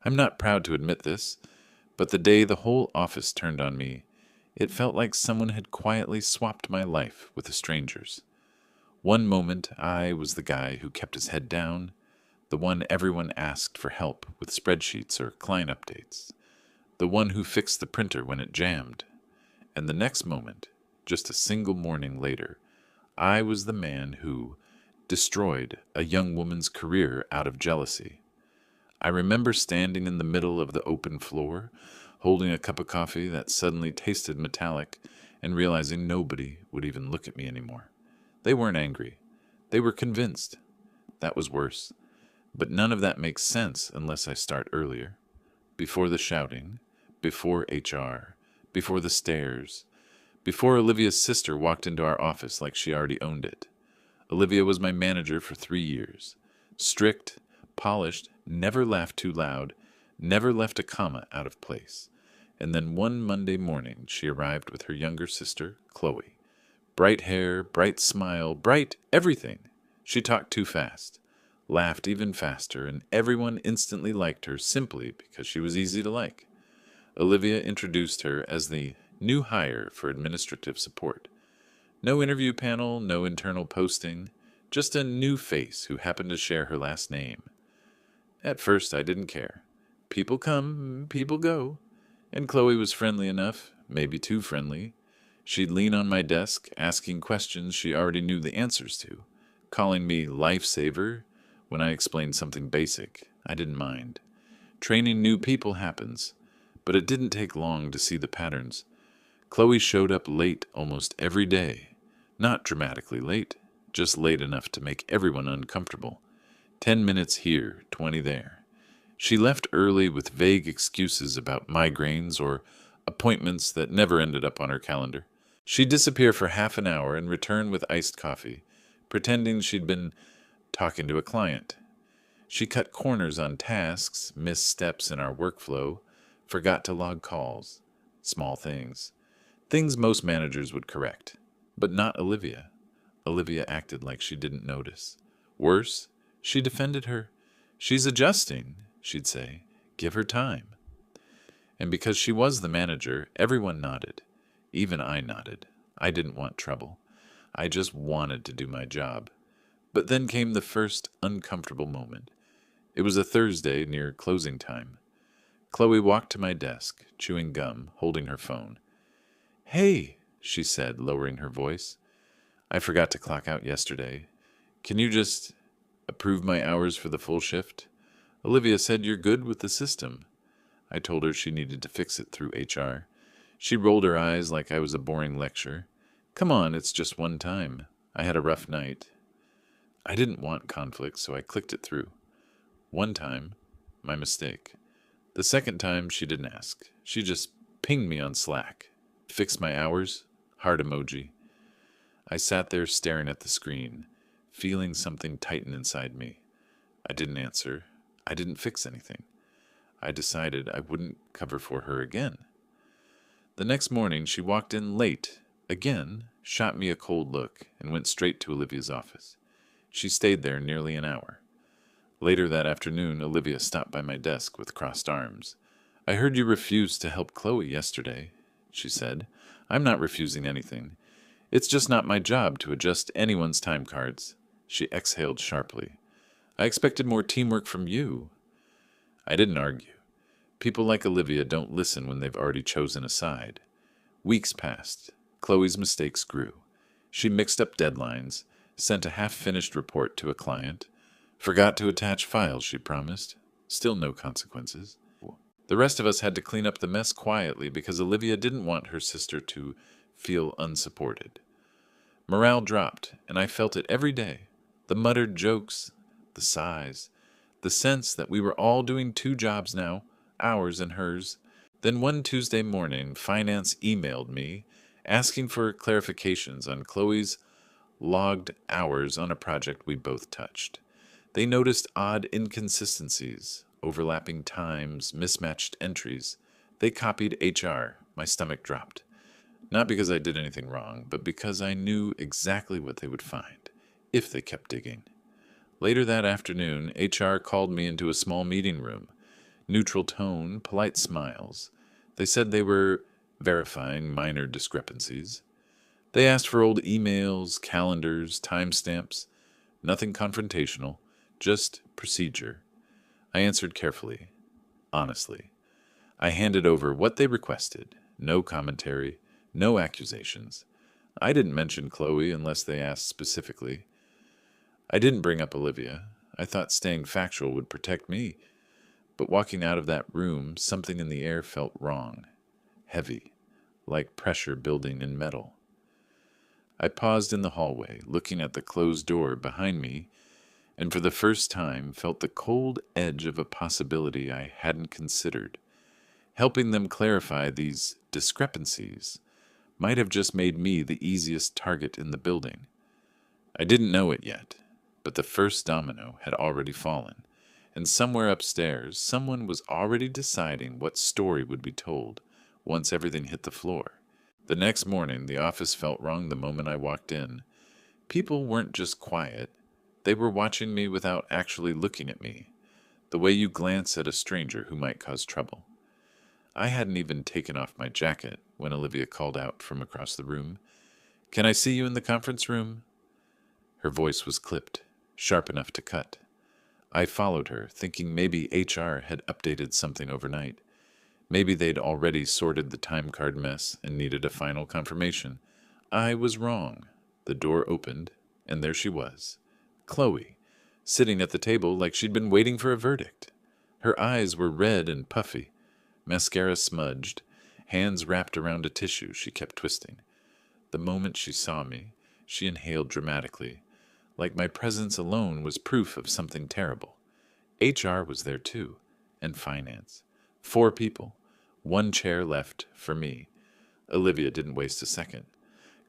I'm not proud to admit this, but the day the whole office turned on me, it felt like someone had quietly swapped my life with a stranger's. One moment I was the guy who kept his head down, the one everyone asked for help with spreadsheets or client updates, the one who fixed the printer when it jammed. And the next moment, just a single morning later, I was the man who destroyed a young woman's career out of jealousy. I remember standing in the middle of the open floor, holding a cup of coffee that suddenly tasted metallic, and realizing nobody would even look at me anymore. They weren't angry. They were convinced. That was worse. But none of that makes sense unless I start earlier. Before the shouting, before HR, before the stares, before Olivia's sister walked into our office like she already owned it. Olivia was my manager for 3 years. Strict, polished, never laughed too loud, never left a comma out of place. And then one Monday morning she arrived with her younger sister, Chloe. Bright hair, bright smile, bright everything. She talked too fast, laughed even faster, and everyone instantly liked her simply because she was easy to like. Olivia introduced her as the new hire for administrative support. No interview panel, no internal posting, just a new face who happened to share her last name. At first, I didn't care. People come, people go. And Chloe was friendly enough, maybe too friendly. She'd lean on my desk, asking questions she already knew the answers to, calling me lifesaver when I explained something basic. I didn't mind. Training new people happens, but it didn't take long to see the patterns. Chloe showed up late almost every day. Not dramatically late, just late enough to make everyone uncomfortable. 10 minutes here, 20 there. She left early with vague excuses about migraines or appointments that never ended up on her calendar. She'd disappear for half an hour and return with iced coffee, pretending she'd been talking to a client. She cut corners on tasks, missed steps in our workflow, forgot to log calls. Small things. Things most managers would correct. But not Olivia. Olivia acted like she didn't notice. Worse, she defended her. She's adjusting, she'd say. Give her time. And because she was the manager, everyone nodded. Even I nodded. I didn't want trouble. I just wanted to do my job. But then came the first uncomfortable moment. It was a Thursday near closing time. Chloe walked to my desk, chewing gum, holding her phone. "Hey," she said, lowering her voice. "I forgot to clock out yesterday. Can you just approve my hours for the full shift? Olivia said you're good with the system." I told her she needed to fix it through HR. She rolled her eyes like I was a boring lecture. "Come on, it's just one time. I had a rough night." I didn't want conflict, so I clicked it through. One time, my mistake. The second time, she didn't ask. She just pinged me on Slack. Fix my hours? Heart emoji. I sat there staring at the screen, feeling something tighten inside me. I didn't answer. I didn't fix anything. I decided I wouldn't cover for her again. The next morning, she walked in late, again, shot me a cold look, and went straight to Olivia's office. She stayed there nearly an hour. Later that afternoon, Olivia stopped by my desk with crossed arms. "I heard you refused to help Chloe yesterday," she said. "I'm not refusing anything. It's just not my job to adjust anyone's time cards." She exhaled sharply. "I expected more teamwork from you." I didn't argue. People like Olivia don't listen when they've already chosen a side. Weeks passed. Chloe's mistakes grew. She mixed up deadlines, sent a half-finished report to a client, forgot to attach files she promised. Still no consequences. The rest of us had to clean up the mess quietly because Olivia didn't want her sister to feel unsupported. Morale dropped, and I felt it every day. The muttered jokes, the sighs, the sense that we were all doing two jobs now, ours and hers. Then one Tuesday morning, finance emailed me, asking for clarifications on Chloe's logged hours on a project we both touched. They noticed odd inconsistencies, overlapping times, mismatched entries. They copied HR. My stomach dropped. Not because I did anything wrong, but because I knew exactly what they would find, if they kept digging. Later that afternoon, HR called me into a small meeting room. Neutral tone, polite smiles. They said they were verifying minor discrepancies. They asked for old emails, calendars, timestamps. Nothing confrontational, just procedure. I answered carefully, honestly. I handed over what they requested. No commentary, no accusations. I didn't mention Chloe unless they asked specifically. I didn't bring up Olivia. I thought staying factual would protect me. But walking out of that room, something in the air felt wrong. Heavy, like pressure building in metal. I paused in the hallway, looking at the closed door behind me, and for the first time felt the cold edge of a possibility I hadn't considered. Helping them clarify these discrepancies might have just made me the easiest target in the building. I didn't know it yet, but the first domino had already fallen, and somewhere upstairs someone was already deciding what story would be told once everything hit the floor. The next morning, the office felt wrong the moment I walked in. People weren't just quiet. They were watching me without actually looking at me, the way you glance at a stranger who might cause trouble. I hadn't even taken off my jacket when Olivia called out from across the room, "Can I see you in the conference room?" Her voice was clipped, sharp enough to cut. I followed her, thinking maybe HR had updated something overnight. Maybe they'd already sorted the time card mess and needed a final confirmation. I was wrong. The door opened, and there she was, Chloe, sitting at the table like she'd been waiting for a verdict. Her eyes were red and puffy, mascara smudged, hands wrapped around a tissue she kept twisting. The moment she saw me, she inhaled dramatically, like my presence alone was proof of something terrible. HR was there too, and finance. 4 people. 1 chair left for me. Olivia didn't waste a second.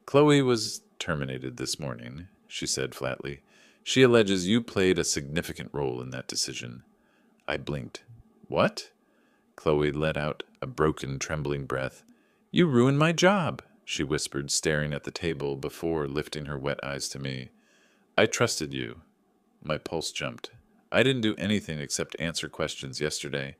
"Chloe was terminated this morning," she said flatly. "She alleges you played a significant role in that decision." I blinked. "What?" Chloe let out a broken, trembling breath. "You ruined my job," she whispered, staring at the table before lifting her wet eyes to me. "I trusted you." My pulse jumped. "I didn't do anything except answer questions yesterday.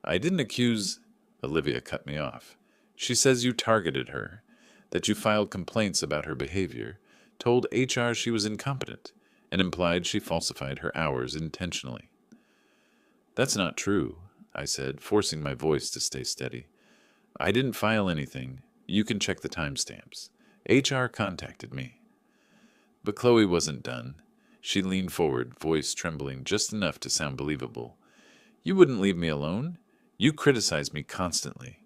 I didn't accuse—" Olivia cut me off. "She says you targeted her, that you filed complaints about her behavior, told HR she was incompetent, and implied she falsified her hours intentionally." "That's not true," I said, forcing my voice to stay steady. "I didn't file anything. You can check the timestamps. HR contacted me." But Chloe wasn't done. She leaned forward, voice trembling just enough to sound believable. "You wouldn't leave me alone. You criticized me constantly.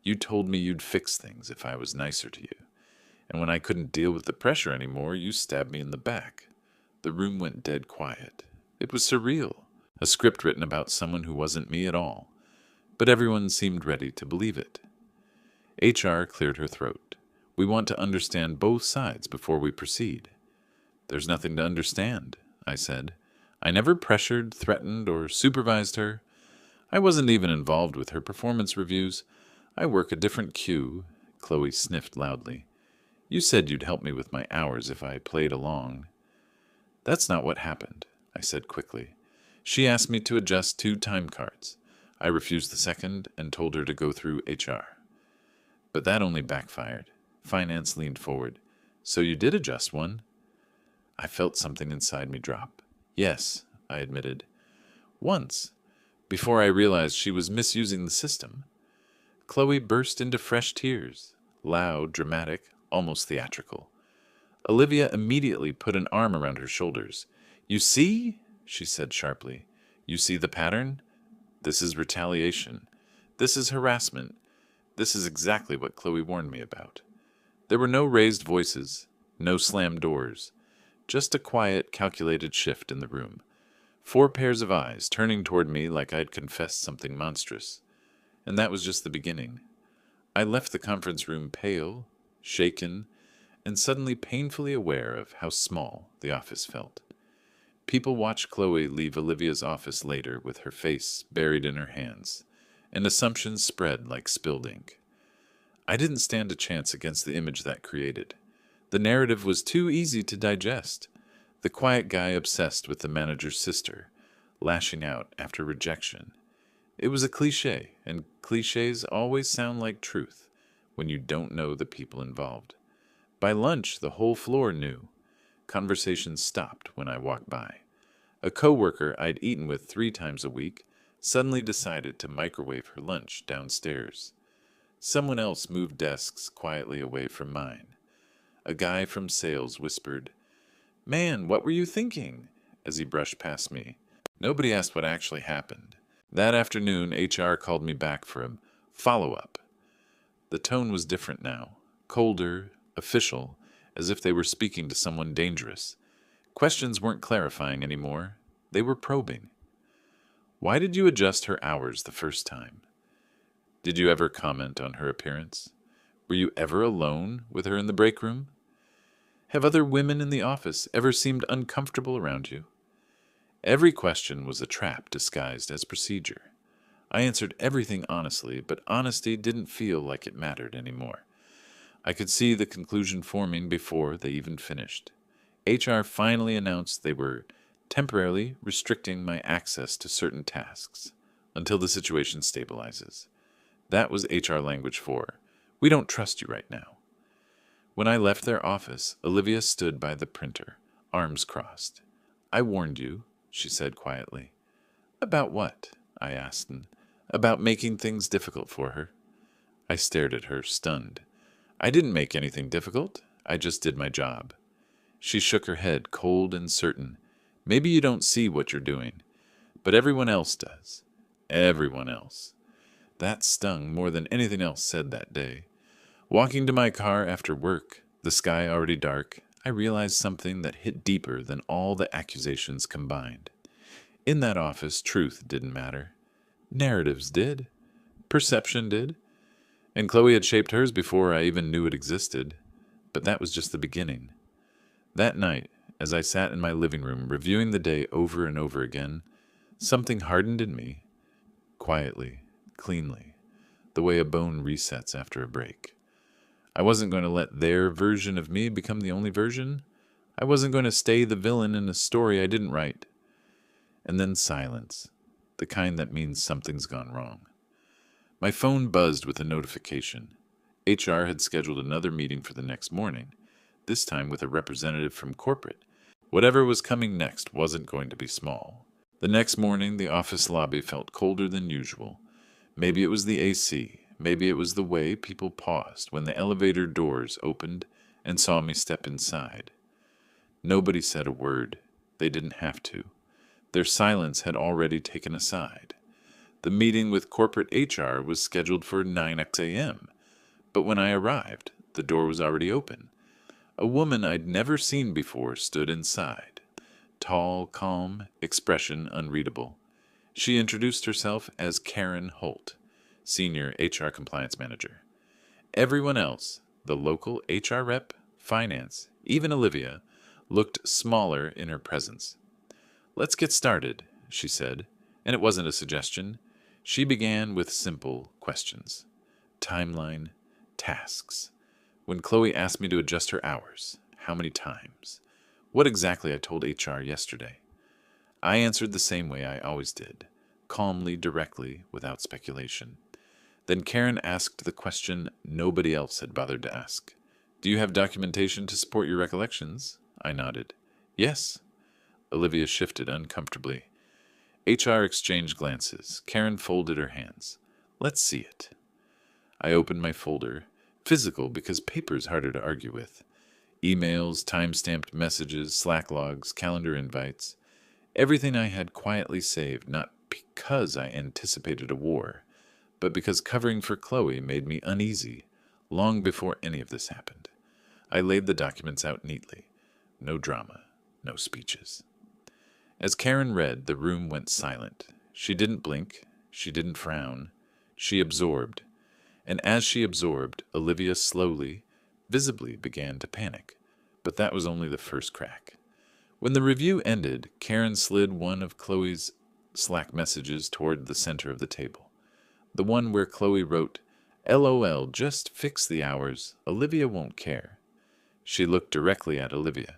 You told me you'd fix things if I was nicer to you. And when I couldn't deal with the pressure anymore, you stabbed me in the back." The room went dead quiet. It was surreal. A script written about someone who wasn't me at all. But everyone seemed ready to believe it. HR cleared her throat. "We want to understand both sides before we proceed." "There's nothing to understand," I said. "I never pressured, threatened, or supervised her. I wasn't even involved with her performance reviews. I work a different cue." Chloe sniffed loudly. "You said you'd help me with my hours if I played along." "That's not what happened," I said quickly. "She asked me to adjust 2 time cards. I refused the second and told her to go through HR. But that only backfired." Finance leaned forward. "So you did adjust one?" I felt something inside me drop. "Yes," I admitted. "Once, before I realized she was misusing the system." Chloe burst into fresh tears, loud, dramatic, almost theatrical. Olivia immediately put an arm around her shoulders. "You see?" she said sharply. "You see the pattern? This is retaliation. This is harassment. This is exactly what Chloe warned me about." There were no raised voices, no slammed doors, just a quiet, calculated shift in the room. 4 pairs of eyes turning toward me like I'd confessed something monstrous. And that was just the beginning. I left the conference room pale, shaken, and suddenly painfully aware of how small the office felt. People watched Chloe leave Olivia's office later with her face buried in her hands, and assumptions spread like spilled ink. I didn't stand a chance against the image that created. The narrative was too easy to digest. The quiet guy obsessed with the manager's sister, lashing out after rejection. It was a cliche, and cliches always sound like truth when you don't know the people involved. By lunch, the whole floor knew. Conversation stopped when I walked by. A coworker I'd eaten with 3 times a week suddenly decided to microwave her lunch downstairs. Someone else moved desks quietly away from mine. A guy from sales whispered, "Man, what were you thinking?" as he brushed past me. Nobody asked what actually happened. That afternoon, HR called me back for a follow-up. The tone was different now, colder, official, as if they were speaking to someone dangerous. Questions weren't clarifying anymore. They were probing. Why did you adjust her hours the first time? Did you ever comment on her appearance? Were you ever alone with her in the break room? Have other women in the office ever seemed uncomfortable around you? Every question was a trap disguised as procedure. I answered everything honestly, but honesty didn't feel like it mattered anymore. I could see the conclusion forming before they even finished. HR finally announced they were temporarily restricting my access to certain tasks until the situation stabilizes. That was HR language for, "We don't trust you right now." When I left their office, Olivia stood by the printer, arms crossed. "I warned you," she said quietly. "About what?" I asked. "About making things difficult for her." I stared at her, stunned. "I didn't make anything difficult. I just did my job." She shook her head, cold and certain. "Maybe you don't see what you're doing, but everyone else does. Everyone else." That stung more than anything else said that day. Walking to my car after work, the sky already dark, I realized something that hit deeper than all the accusations combined. In that office, truth didn't matter. Narratives did. Perception did. And Chloe had shaped hers before I even knew it existed. But that was just the beginning. That night, as I sat in my living room reviewing the day over and over again, something hardened in me, quietly, cleanly, the way a bone resets after a break. I wasn't going to let their version of me become the only version. I wasn't going to stay the villain in a story I didn't write. And then silence, the kind that means something's gone wrong. My phone buzzed with a notification. HR had scheduled another meeting for the next morning, this time with a representative from corporate. Whatever was coming next wasn't going to be small. The next morning, the office lobby felt colder than usual. Maybe it was the AC. Maybe it was the way people paused when the elevator doors opened and saw me step inside. Nobody said a word. They didn't have to. Their silence had already taken a side. The meeting with corporate HR was scheduled for 9 a.m., but when I arrived, the door was already open. A woman I'd never seen before stood inside. Tall, calm, expression unreadable. She introduced herself as Karen Holt, Senior HR Compliance Manager. Everyone else, the local HR rep, finance, even Olivia, looked smaller in her presence. "Let's get started," she said, and it wasn't a suggestion. She began with simple questions. Timeline, tasks. When Chloe asked me to adjust her hours, how many times? What exactly I told HR yesterday. I answered the same way I always did, calmly, directly, without speculation. Then Karen asked the question nobody else had bothered to ask. "Do you have documentation to support your recollections?" I nodded. "Yes." Olivia shifted uncomfortably. HR exchanged glances. Karen folded her hands. "Let's see it." I opened my folder. Physical because paper's harder to argue with. Emails, time-stamped messages, Slack logs, calendar invites. Everything I had quietly saved, not because I anticipated a war, but because covering for Chloe made me uneasy, long before any of this happened. I laid the documents out neatly. No drama, no speeches. As Karen read, the room went silent. She didn't blink. She didn't frown. She absorbed. And as she absorbed, Olivia slowly, visibly began to panic. But that was only the first crack. When the review ended, Karen slid one of Chloe's Slack messages toward the center of the table. The one where Chloe wrote, "LOL, just fix the hours. Olivia won't care." She looked directly at Olivia.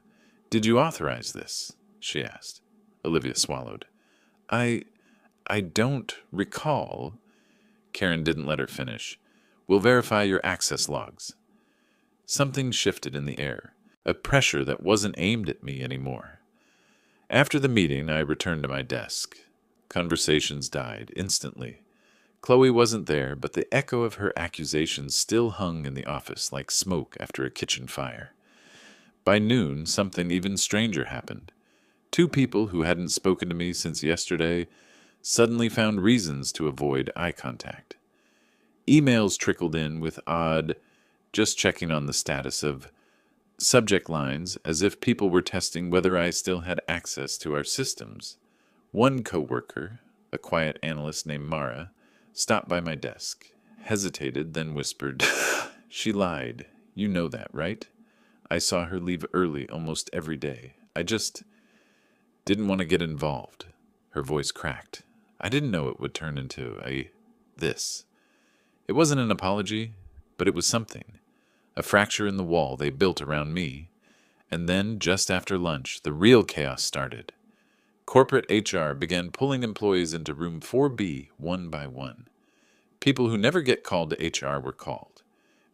"Did you authorize this?" she asked. Olivia swallowed. I I don't recall. Karen didn't let her finish. We'll verify your access logs. Something shifted in the air, a pressure that wasn't aimed at me anymore. After the meeting, I returned to my desk. Conversations died instantly. Chloe wasn't there, but the echo of her accusations still hung in the office like smoke after a kitchen fire. By noon, something even stranger happened. Two people who hadn't spoken to me since yesterday suddenly found reasons to avoid eye contact. Emails trickled in with odd, just checking on the status of subject lines as if people were testing whether I still had access to our systems. One coworker, a quiet analyst named Mara, stopped by my desk, hesitated, then whispered, "She lied. You know that, right? I saw her leave early almost every day. I just didn't want to get involved." Her voice cracked. I didn't know it would turn into this. It wasn't an apology, but it was something. A fracture in the wall they built around me. And then, just after lunch, the real chaos started. Corporate HR began pulling employees into room 4B one by one. People who never get called to HR were called.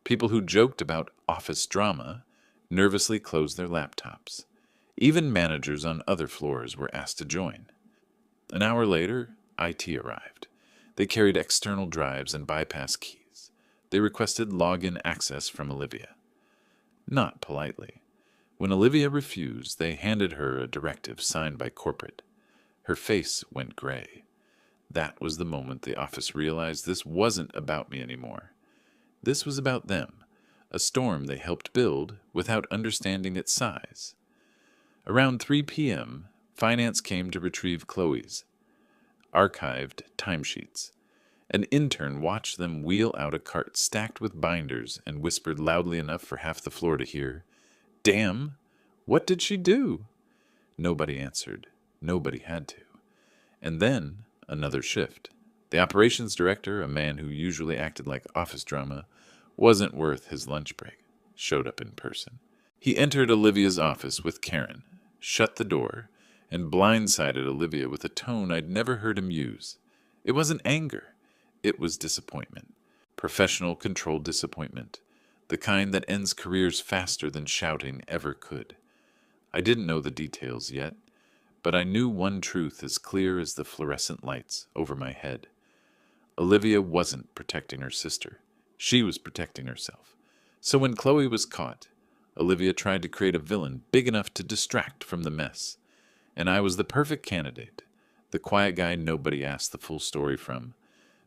People who joked about office drama nervously closed their laptops. Even managers on other floors were asked to join. An hour later, IT arrived. They carried external drives and bypass keys. They requested login access from Olivia. Not politely. When Olivia refused, they handed her a directive signed by corporate. Her face went gray. That was the moment the office realized this wasn't about me anymore. This was about them, a storm they helped build without understanding its size. Around 3 p.m., finance came to retrieve Chloe's archived timesheets. An intern watched them wheel out a cart stacked with binders and whispered loudly enough for half the floor to hear, "Damn, what did she do?" Nobody answered. Nobody had to. And then, another shift. The operations director, a man who usually acted like office drama, wasn't worth his lunch break, showed up in person. He entered Olivia's office with Karen, shut the door, and blindsided Olivia with a tone I'd never heard him use. It wasn't anger. It was disappointment. Professional, controlled disappointment. The kind that ends careers faster than shouting ever could. I didn't know the details yet, but I knew one truth as clear as the fluorescent lights over my head. Olivia wasn't protecting her sister. She was protecting herself. So when Chloe was caught, Olivia tried to create a villain big enough to distract from the mess. And I was the perfect candidate, the quiet guy nobody asked the full story from.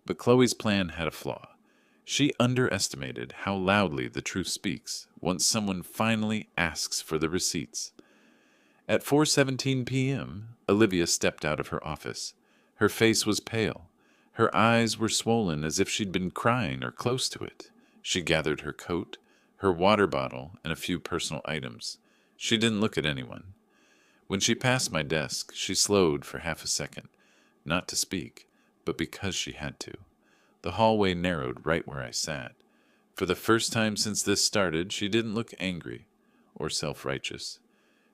But Chloe's plan had a flaw. She underestimated how loudly the truth speaks once someone finally asks for the receipts. At 4:17 p.m., Olivia stepped out of her office. Her face was pale. Her eyes were swollen as if she'd been crying or close to it. She gathered her coat, her water bottle, and a few personal items. She didn't look at anyone. When she passed my desk, she slowed for half a second, not to speak, but because she had to. The hallway narrowed right where I sat. For the first time since this started, she didn't look angry or self-righteous.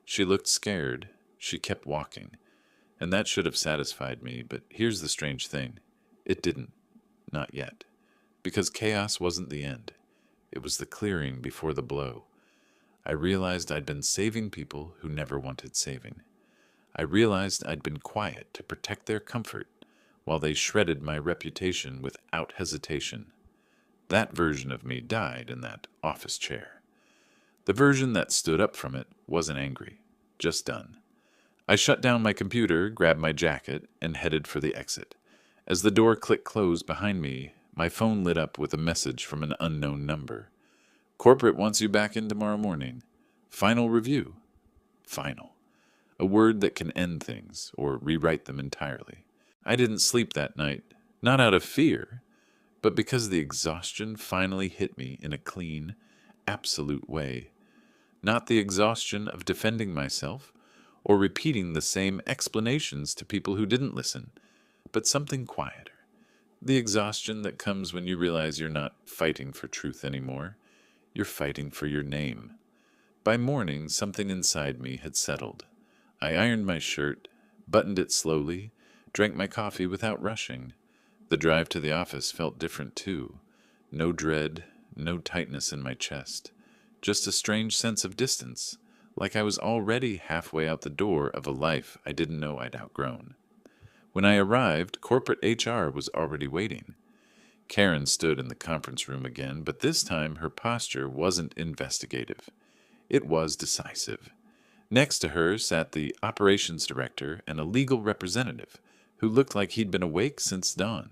She looked scared. She kept walking. And that should have satisfied me, but here's the strange thing. It didn't. Not yet. Because chaos wasn't the end. It was the clearing before the blow. I realized I'd been saving people who never wanted saving. I realized I'd been quiet to protect their comfort while they shredded my reputation without hesitation. That version of me died in that office chair. The version that stood up from it wasn't angry, just done. I shut down my computer, grabbed my jacket, and headed for the exit. As the door clicked closed behind me, my phone lit up with a message from an unknown number. "Corporate wants you back in tomorrow morning. Final review." Final. A word that can end things or rewrite them entirely. I didn't sleep that night, not out of fear, but because the exhaustion finally hit me in a clean, absolute way. Not the exhaustion of defending myself or repeating the same explanations to people who didn't listen, but something quieter. The exhaustion that comes when you realize you're not fighting for truth anymore. You're fighting for your name. By morning, something inside me had settled. I ironed my shirt, buttoned it slowly, drank my coffee without rushing. The drive to the office felt different too. No dread, no tightness in my chest. Just a strange sense of distance, like I was already halfway out the door of a life I didn't know I'd outgrown. When I arrived, corporate HR was already waiting. Karen stood in the conference room again, but this time her posture wasn't investigative. It was decisive. Next to her sat the operations director and a legal representative, who looked like he'd been awake since dawn.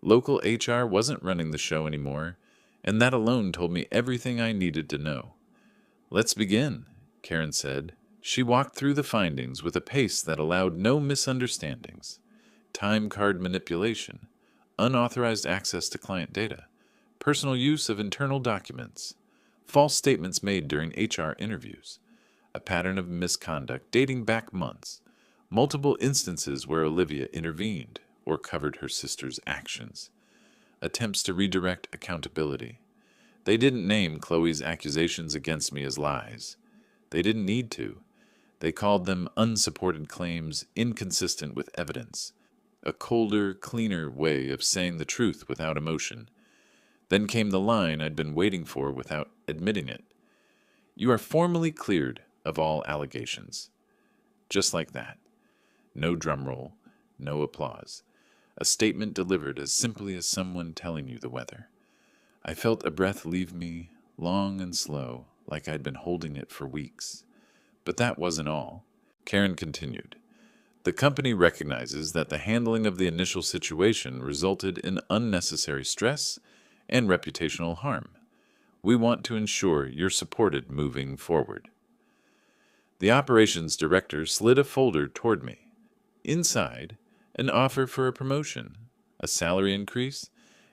Local HR wasn't running the show anymore, and that alone told me everything I needed to know. "Let's begin," Karen said. She walked through the findings with a pace that allowed no misunderstandings. Time card manipulation, unauthorized access to client data, personal use of internal documents, false statements made during HR interviews, a pattern of misconduct dating back months, multiple instances where Olivia intervened or covered her sister's actions, attempts to redirect accountability. They didn't name Chloe's accusations against me as lies. They didn't need to. They called them unsupported claims inconsistent with evidence, a colder, cleaner way of saying the truth without emotion. Then came the line I'd been waiting for without admitting it. "You are formally cleared of all allegations." Just like that. No drum roll, no applause. A statement delivered as simply as someone telling you the weather. I felt a breath leave me, long and slow, like I'd been holding it for weeks. But that wasn't all. Karen continued. "The company recognizes that the handling of the initial situation resulted in unnecessary stress and reputational harm. We want to ensure you're supported moving forward." The operations director slid a folder toward me. Inside, an offer for a promotion, a salary increase,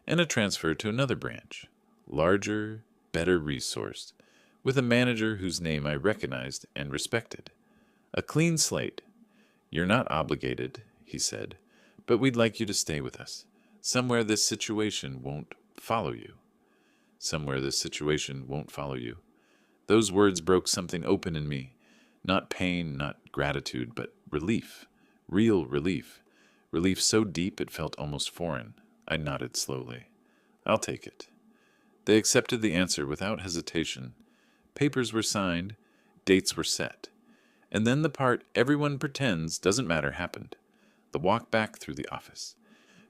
and a transfer to another branch, larger, better resourced, with a manager whose name I recognized and respected. A clean slate. "You're not obligated," he said, "but we'd like you to stay with us. Somewhere this situation won't follow you." Somewhere this situation won't follow you. Those words broke something open in me. Not pain, not gratitude, but relief. Real relief. Relief so deep it felt almost foreign. I nodded slowly. "I'll take it." They accepted the answer without hesitation. Papers were signed, dates were set. And then the part everyone pretends doesn't matter happened. The walk back through the office.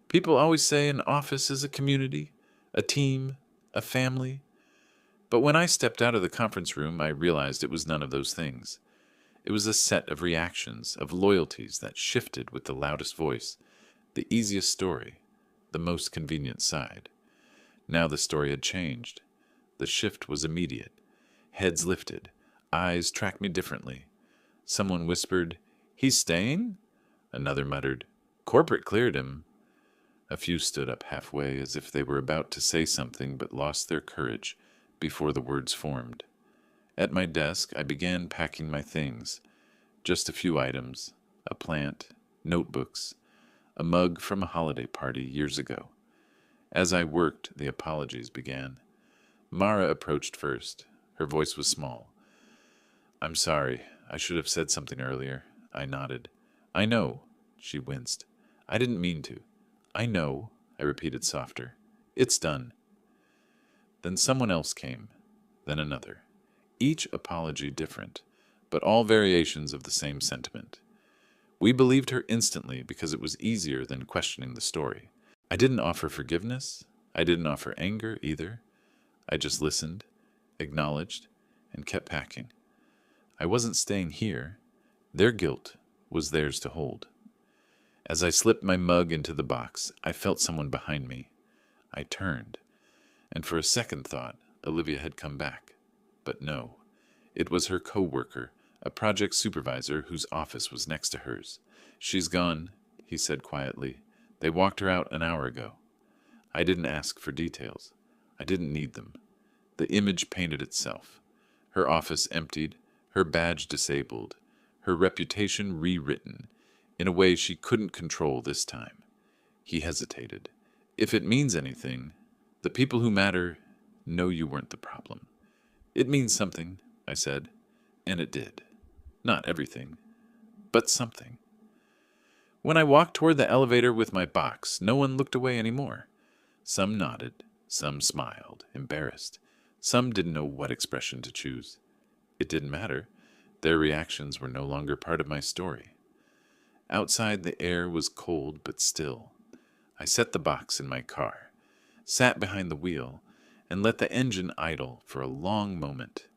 People always say an office is a community, a team, a family. But when I stepped out of the conference room, I realized it was none of those things. It was a set of reactions, of loyalties that shifted with the loudest voice, the easiest story, the most convenient side. Now the story had changed. The shift was immediate. Heads lifted. Eyes tracked me differently. Someone whispered, "He's staying?" Another muttered, "Corporate cleared him." A few stood up halfway as if they were about to say something but lost their courage before the words formed. At my desk, I began packing my things. Just a few items, a plant, notebooks, a mug from a holiday party years ago. As I worked, the apologies began. Mara approached first. Her voice was small. "I'm sorry. I should have said something earlier." I nodded. "I know." She winced. "I didn't mean to." "I know," I repeated softer. "It's done." Then someone else came. Then another. Each apology different, but all variations of the same sentiment. We believed her instantly because it was easier than questioning the story. I didn't offer forgiveness. I didn't offer anger either. I just listened, acknowledged, and kept packing. I wasn't staying here. Their guilt was theirs to hold. As I slipped my mug into the box, I felt someone behind me. I turned, and for a second thought, Olivia had come back. But no, it was her co-worker, a project supervisor whose office was next to hers. "She's gone," he said quietly. "They walked her out an hour ago." I didn't ask for details. I didn't need them. The image painted itself. Her office emptied, her badge disabled, her reputation rewritten, in a way she couldn't control this time. He hesitated. "If it means anything, the people who matter know you weren't the problem." "It means something," I said, and it did. Not everything, but something. When I walked toward the elevator with my box, no one looked away anymore. Some nodded, some smiled, embarrassed. Some didn't know what expression to choose. It didn't matter. Their reactions were no longer part of my story. Outside, the air was cold but still. I set the box in my car, sat behind the wheel, and let the engine idle for a long moment.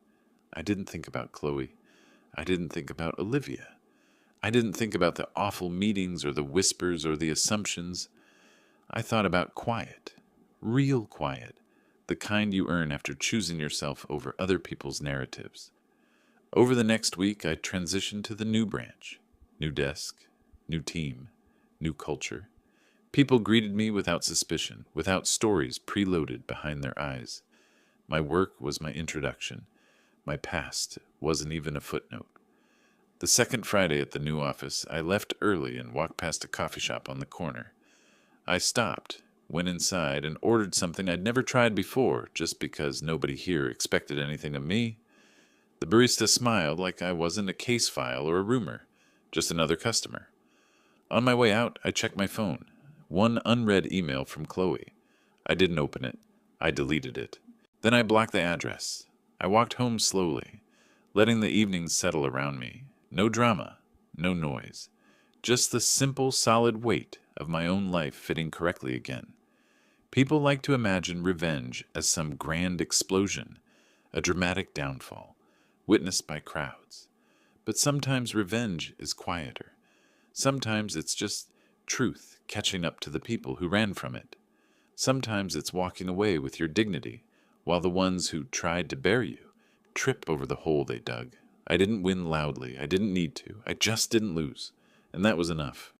I didn't think about Chloe. I didn't think about Olivia. I didn't think about the awful meetings or the whispers or the assumptions. I thought about quiet, real quiet, the kind you earn after choosing yourself over other people's narratives. Over the next week, I transitioned to the new branch. New desk, new team, new culture. People greeted me without suspicion, without stories preloaded behind their eyes. My work was my introduction. My past wasn't even a footnote. The second Friday at the new office, I left early and walked past a coffee shop on the corner. I stopped, went inside, and ordered something I'd never tried before, just because nobody here expected anything of me. The barista smiled like I wasn't a case file or a rumor, just another customer. On my way out, I checked my phone. One unread email from Chloe. I didn't open it. I deleted it. Then I blocked the address. I walked home slowly, letting the evenings settle around me. No drama, no noise. Just the simple, solid weight of my own life fitting correctly again. People like to imagine revenge as some grand explosion, a dramatic downfall, witnessed by crowds. But sometimes revenge is quieter. Sometimes it's just truth catching up to the people who ran from it. Sometimes it's walking away with your dignity, while the ones who tried to bury you trip over the hole they dug. I didn't win loudly. I didn't need to. I just didn't lose. And that was enough.